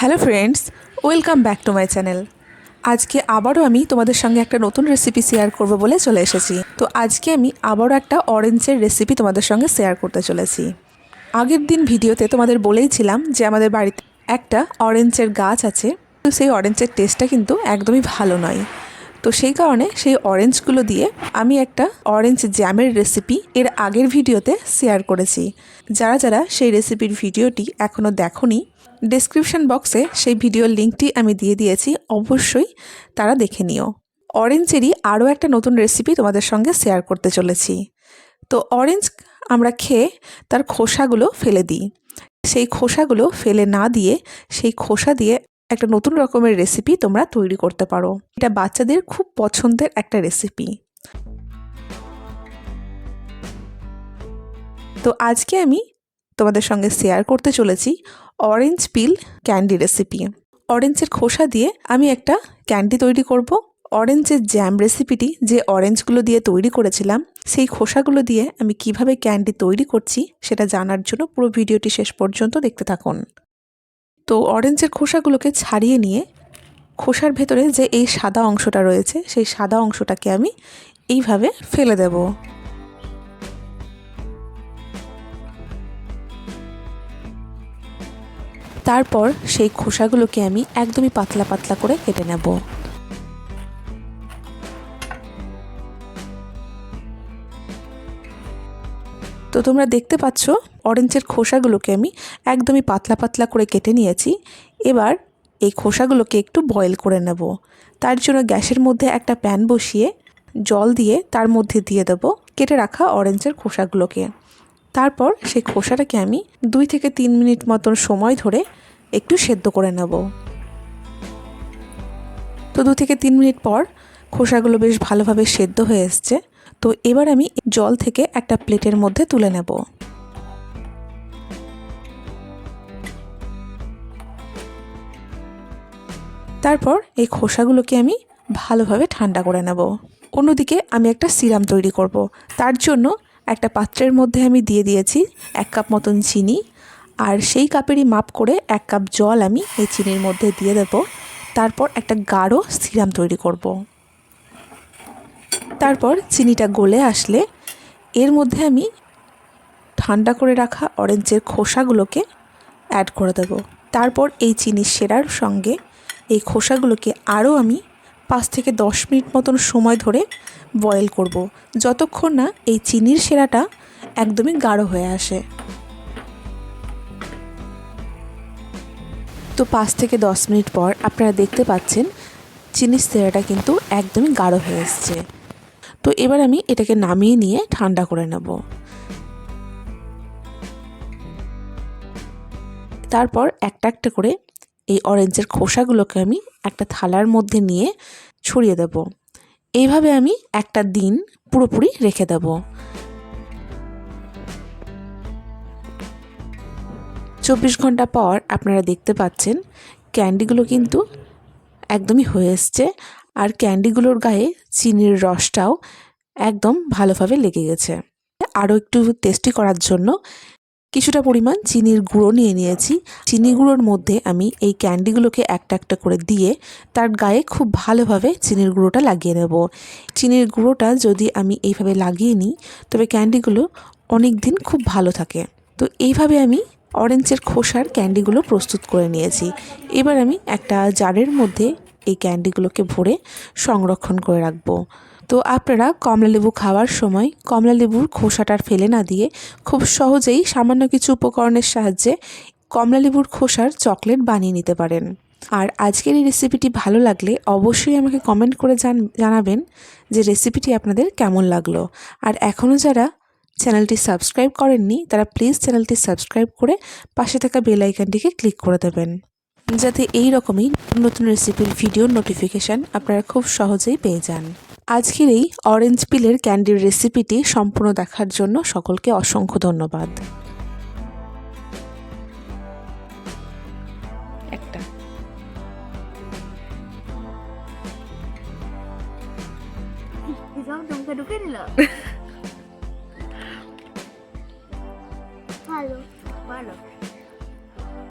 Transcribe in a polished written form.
Hello friends, welcome back to my channel. আজকে আবারও আমি তোমাদের সঙ্গে একটা নতুন রেসিপি শেয়ার করব বলে চলে এসেছি। তো আজকে আমি আবারও একটা অরেঞ্জের রেসিপি তোমাদের সঙ্গে শেয়ার করতে চলেছি। আগের দিন ভিডিওতে তোমাদের বলেইছিলাম যে আমাদের বাড়িতে একটা অরেঞ্জের গাছ আছে, তো সেই অরেঞ্জের টেস্টটা কিন্তু একদমই ভালো নয়। তো সেই কারণে সেই অরেঞ্জগুলো দিয়ে আমি একটা অরেঞ্জ জ্যামের রেসিপি এর আগের ভিডিওতে শেয়ার করেছি। যারা যারা সেই রেসিপির ভিডিওটি এখনও দেখোনি, ডেসক্রিপশন বক্সে সেই ভিডিওর লিঙ্কটি আমি দিয়ে দিয়েছি, অবশ্যই তারা দেখে নিও। অরেঞ্জেরই আরও একটা নতুন রেসিপি তোমাদের সঙ্গে শেয়ার করতে চলেছি। তো অরেঞ্জ আমরা খেয়ে তার খোসাগুলো ফেলে দিই, সেই খোসাগুলো ফেলে না দিয়ে সেই খোসা দিয়ে একটা নতুন রকমের রেসিপি তোমরা তৈরি করতে পারো। এটা বাচ্চাদের খুব পছন্দের একটা রেসিপি। তো আজকে আমি তোমাদের সঙ্গে শেয়ার করতে চলেছি অরেঞ্জ পিল ক্যান্ডি রেসিপি। অরেঞ্জের খোসা দিয়ে আমি একটা ক্যান্ডি তৈরি করব। অরেঞ্জের জ্যাম রেসিপিটি যে অরেঞ্জগুলো দিয়ে তৈরি করেছিলাম, সেই খোসাগুলো দিয়ে আমি কিভাবে ক্যান্ডি তৈরি করছি সেটা জানার জন্য পুরো ভিডিওটি শেষ পর্যন্ত দেখতে থাকুন। তো অরেঞ্জের খোসাগুলোকে ছাড়িয়ে নিয়ে খোসার ভেতরে যে এই সাদা অংশটা রয়েছে, সেই সাদা অংশটাকে আমি এইভাবে ফেলে দেব। তারপর সেই খোসাগুলোকে আমি একদমই পাতলা পাতলা করে কেটে নেব। তো তোমরা দেখতে পাচ্ছ অরেঞ্জের খোসাগুলোকে আমি একদমই পাতলা পাতলা করে কেটে নিয়েছি। এবার এই খোসাগুলোকে একটু বয়েল করে নেব। তার জন্য গ্যাসের মধ্যে একটা প্যান বসিয়ে জল দিয়ে তার মধ্যে দিয়ে দেব কেটে রাখা অরেঞ্জের খোসাগুলোকে। তারপর সেই খোসাটাকে আমি 2 থেকে 3 মিনিট মতন সময় ধরে একটু সেদ্ধ করে নেব। তো 2 থেকে 3 মিনিট পর খোসাগুলো বেশ ভালোভাবে সেদ্ধ হয়ে এসছে। তো এবার আমি জল থেকে একটা প্লেটের মধ্যে তুলে নেব। তারপর এই খোসাগুলোকে আমি ভালোভাবে ঠান্ডা করে নেব। অন্যদিকে আমি একটা সিরাম তৈরি করব। তার জন্য একটা পাত্রের মধ্যে আমি দিয়ে দিয়েছি 1 কাপ মতন চিনি, আর সেই কাপেরই মাপ করে 1 কাপ জল আমি এই চিনির মধ্যে দিয়ে দেব। তারপর একটা গাঢ় সিরাম তৈরি করব। তারপর চিনিটা গলে আসলে এর মধ্যে আমি ঠান্ডা করে রাখা অরেঞ্জের খোসাগুলোকে অ্যাড করে দেব। তারপর এই চিনির সেরার সঙ্গে এই খোসাগুলোকে আরও আমি 5 থেকে 10 মিনিট মতন সময় ধরে বয়েল করব, যতক্ষণ না এই চিনির সেরাটা একদমই গাঢ় হয়ে আসে। তো 5 থেকে 10 মিনিট পর আপনারা দেখতে পাচ্ছেন চিনির সেরাটা কিন্তু একদমই গাঢ় হয়ে এসছে। তো এবার আমি এটাকে নামিয়ে নিয়ে ঠান্ডা করে নেব। তারপর একটা একটা করে এই অরেঞ্জের খোসাগুলোকে আমি একটা থালার মধ্যে নিয়ে ছড়িয়ে দেব। এইভাবে আমি একটা দিন পুরোপুরি রেখে দেব। 24 ঘন্টা পর আপনারা দেখতে পাচ্ছেন ক্যান্ডিগুলো কিন্তু একদমই হয়ে এসছে, আর ক্যান্ডিগুলোর গায়ে চিনির রসটাও একদম ভালোভাবে লেগে গেছে। আরও একটু টেস্টি করার জন্য কিছুটা পরিমাণ চিনির গুঁড়ো নিয়ে নিয়েছি। চিনি গুঁড়োর মধ্যে আমি এই ক্যান্ডিগুলোকে একটা একটা করে দিয়ে তার গায়ে খুব ভালোভাবে চিনির গুঁড়োটা লাগিয়ে নেব। চিনির গুঁড়োটা যদি আমি এইভাবে লাগিয়ে নিই, তবে ক্যান্ডিগুলো অনেক দিন খুব ভালো থাকে। তো এইভাবে আমি অরেঞ্জের খোসার ক্যান্ডিগুলো প্রস্তুত করে নিয়েছি। এবার আমি একটা জারের মধ্যে এই ক্যান্ডিগুলোকে ভরে সংরক্ষণ করে রাখবো। তো আপনারা কমলালেবু খাওয়ার সময় কমলালেবুর খোসাটা ফেলে না দিয়ে খুব সহজেই সামান্য কিছু উপকরণের সাহায্যে কমলালেবুর খোসার চকলেট বানিয়ে নিতে পারেন। আর আজকের এই রেসিপিটি ভালো লাগলে অবশ্যই আমাকে কমেন্ট করে জানাবেন যে রেসিপিটি আপনাদের কেমন লাগলো। আর এখনও যারা চ্যানেলটি সাবস্ক্রাইব করেননি, তারা প্লিজ চ্যানেলটি সাবস্ক্রাইব করে পাশে থাকা বেল আইকনটিকে ক্লিক করে দেবেন, যাতে এই রকমই নতুন রেসিপির ভিডিওর নোটিফিকেশান আপনারা খুব সহজেই পেয়ে যান। আজকের এই অরেঞ্জ পিলের ক্যান্ডির রেসিপিটি সম্পূর্ণ দেখার জন্য সকলকে অসংখ্য ধন্যবাদ। একটা Thì sao đừng có được cái này là